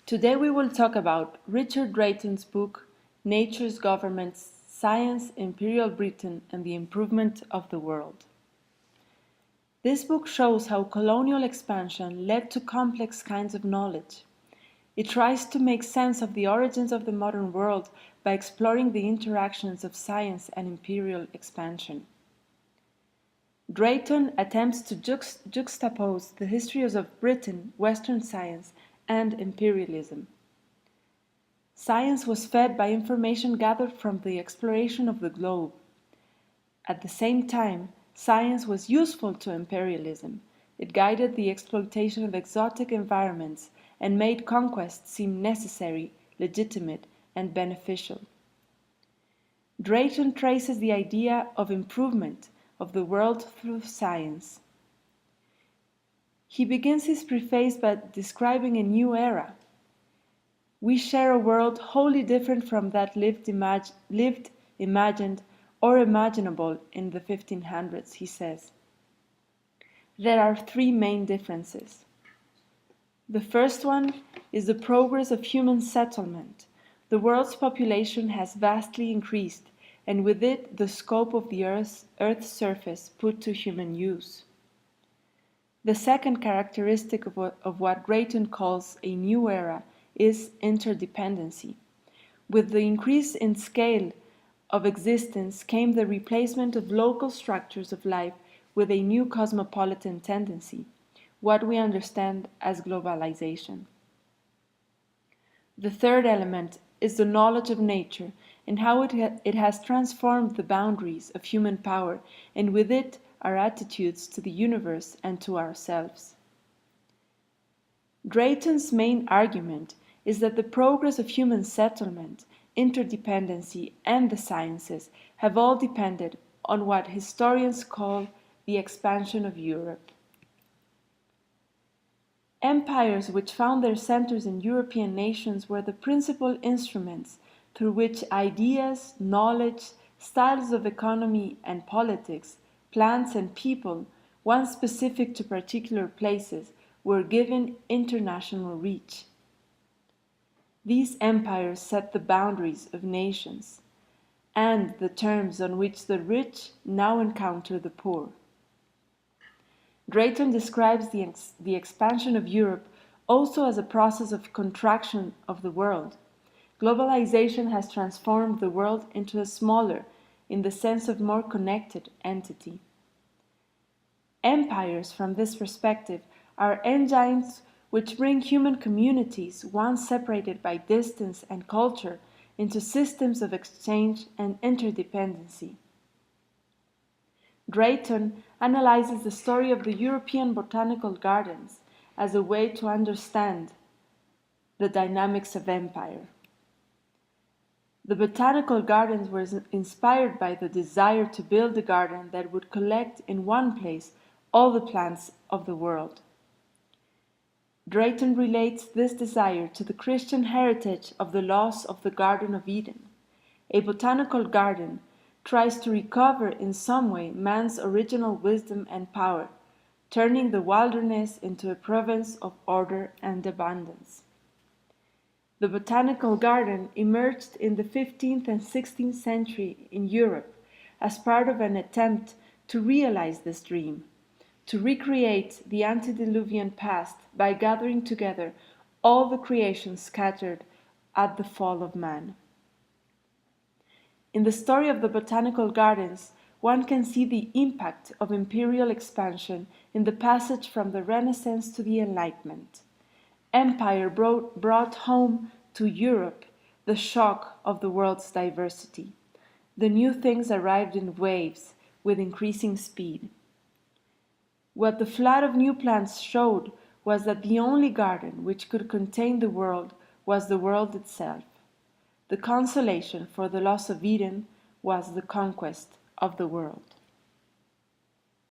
Today we will talk about Richard Drayton's book, Nature's Governments, Science, Imperial Britain, and the Improvement of the World. This book shows how colonial expansion led to complex kinds of knowledge. It tries to make sense of the origins of the modern world by exploring the interactions of science and imperial expansion. Drayton attempts to juxtapose the histories of Britain, Western science, and imperialism. Science was fed by information gathered from the exploration of the globe. At the same time, science was useful to imperialism. It guided the exploitation of exotic environments and made conquest seem necessary, legitimate, and beneficial. Drayton traces the idea of improvement of the world through science. He begins his preface by describing a new era. We share a world wholly different from that lived, imagined, or imaginable in the 1500s, he says. There are three main differences. The first one is the progress of human settlement. The world's population has vastly increased, and with it the scope of the Earth's surface put to human use. The second characteristic of what Drayton calls a new era is interdependency. With the increase in scale of existence came the replacement of local structures of life with a new cosmopolitan tendency, what we understand as globalization. The third element is the knowledge of nature and how it has transformed the boundaries of human power, and with it our attitudes to the universe and to ourselves. Drayton's main argument is that the progress of human settlement, interdependency, and the sciences have all depended on what historians call the expansion of Europe. Empires which found their centers in European nations were the principal instruments through which ideas, knowledge, styles of economy and politics, plants and people, once specific to particular places, were given international reach. These empires set the boundaries of nations and the terms on which the rich now encounter the poor. Drayton describes the expansion of Europe also as a process of contraction of the world. Globalization has transformed the world into a smaller, in the sense of more connected, entity. Empires, from this perspective, are engines which bring human communities, once separated by distance and culture, into systems of exchange and interdependency. Drayton analyzes the story of the European botanical gardens as a way to understand the dynamics of empire. The botanical gardens were inspired by the desire to build a garden that would collect in one place all the plants of the world. Drayton relates this desire to the Christian heritage of the loss of the Garden of Eden. A botanical garden tries to recover in some way man's original wisdom and power, turning the wilderness into a province of order and abundance. The botanical garden emerged in the 15th and 16th century in Europe as part of an attempt to realize this dream, to recreate the antediluvian past by gathering together all the creation scattered at the fall of man. In the story of the botanical gardens, one can see the impact of imperial expansion in the passage from the Renaissance to the Enlightenment. Empire brought home to Europe the shock of the world's diversity. The new things arrived in waves with increasing speed. What the flood of new plants showed was that the only garden which could contain the world was the world itself. The consolation for the loss of Eden was the conquest of the world.